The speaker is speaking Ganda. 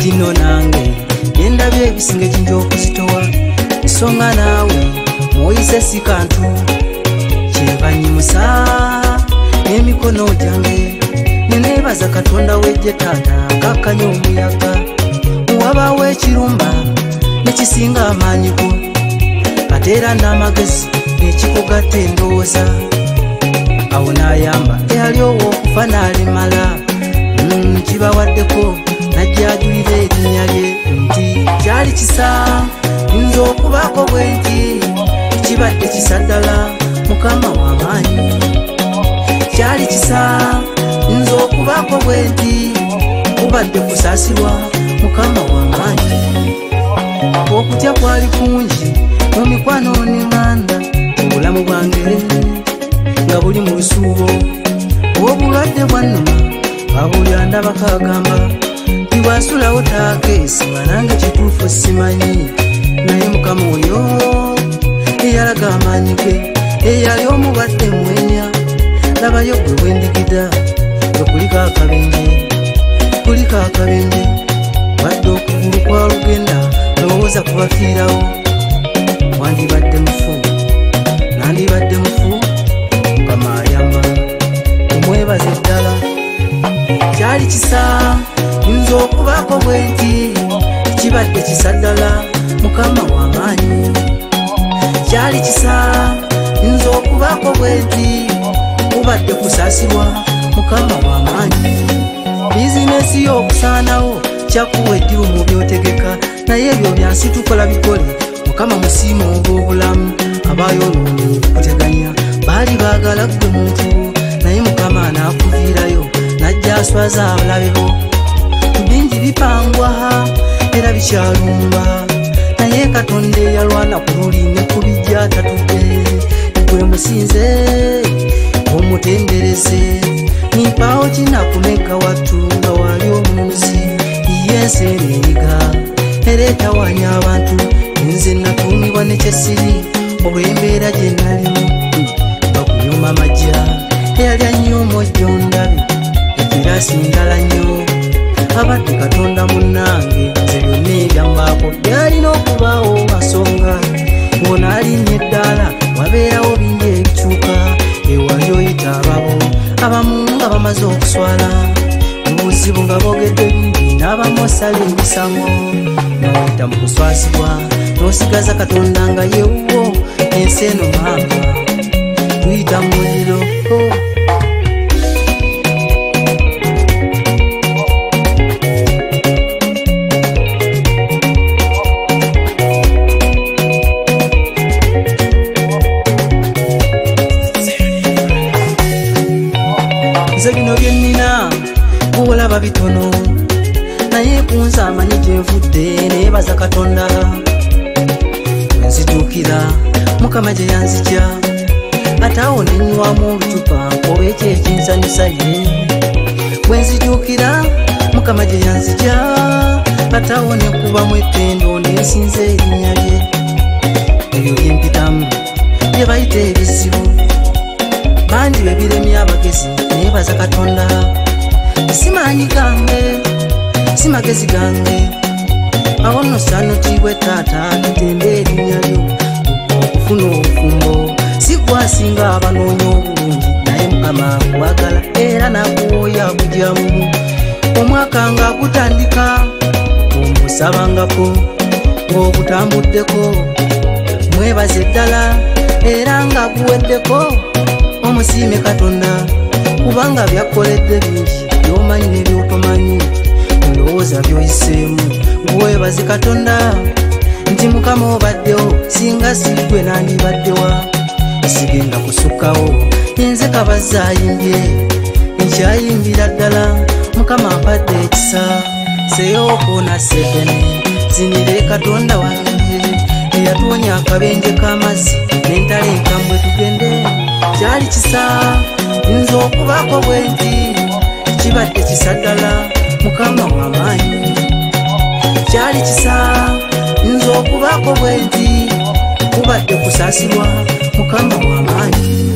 kati nno nange endabye ebisinga ekinja okuzitowa ensonga naawe mwoyise si kantu kyebanyimusa n'emikono gyange neneebaza Katonda w'eggye taata akakkanya omuyaga wabaawo ekirumba nekisinga amaanyiko ate era n'amagezi ekikugatta endowooza awo n'ayamba eyali ow'okufa n'alimala kibawaddeko najja ajulira erinnya lye nti kyali kisa nze okubaako bwe nti kibadde kisa ddala Mukama w'amaanyi kyali kisa nze okubaako bwe nti kubadde kusaasirwa Mukama w'amaanyi okutya kwali kungi mu mikwano n'enganda obulamu bwange nga buli mu lusuubo obulwadde bwannuma babulya ndaba kagamba tiwasulawo taakeesi nga nange kituufu simanyi naye Mukama oyo eyalaga amaanyi ge eyali omubadde mwenya labayo gwe bwendigida kuliko akabenje wadde okugulu kwalugenda lowooza kubafiirawo wandibadde mufu nandibadde mufu Mukama ayamba omwebaze ddala kyali kisa nze okubaako bwe nti kibadde kisa ddala Mukama w'amaanyi kyali kisa nze okubaako bwe nti kubadde kusaasirwa Mukama w'amaanyi bizinesi y'okusaanawo kyakuwa eddiru mu byotegeka naye ebyo byansi tukola bikole Mukama musiima obw'obulamu abayonoonye okuteganya baali baagala ggwe muntu naye Mukama anaakuviirayo najja aswaza abalabe bo bingi bipangwa era bikyalumba naye Katonda eyalwana ku luli ne ku bijja tatudde gwe musinze omutendereze nimpaawo kinakumeka wattu nga wali omunuzi yensi enenyiga era etawanya abantu nze natuumibwa nekyesiri olw'embeera gye nalimu bakunyuma amajja eyali anyuma ojjo ndabe ekirasi ndala nnyo abadde Katonda munnange nze byonna ebyambaako byalina okubaawo masonga ng'ona alinnye eddala wabeerawo bingi ebikyuka ewali oyita ababo abamu nga bamaze okuswala obuzibu nga boogedde bingi n'abamu osala emisango n'oyita mu kuswasibwa n'osigaza Katonda nga yewuwo ensi eno mamba tuyita mu muliro nze bino byennina olaba bitono naye kunza amanyi gye nvudde neebaza Katonda wenzituukira Mukama gye yanzija ate awo nenywamu olucupa oba ekyo ekinsanyusa ye wenzituukira Mukama gye yanzija ate awo nekubamu ettendo nensinza erinnya lye ebyo byempitamu bye bayita ebizibu bangi bebiremya abagezi neebaza Katonda simanyi gange si magezi gange awo nno saanukibwe taata tutembe erinnya lyo okufuna obufumbo si gwasinga abanoonya obulungi naye Mukama akwagala era nakuwooya akugyamu omwaka nga gutandika omusabangako ng'ogutambuddeko mwebaze ddala era nga guweddeko omusiime Katonda kubanga byakoledde bingi by'omanyi ne by'otomanyi ndowooza by'oyiseemu weebaze Katonda nti Mukama obaddewo singa sigwe nandibaddewa sigenda kusukkawo yenze kabaza ayimbye nkyayimbira ddala Mukama ampadde ekisa seyookona sevene zinire Katonda wange eyatuwonya akabenje k'amazzi n'entala enkambwe tugende kyali kisa nze okubaako bwe nti kibadde kisa ddala Mukama w'amaanyi kyali kisa nze okubaako bwe nti kubadde kusaasirwa Mukama w'amaanyi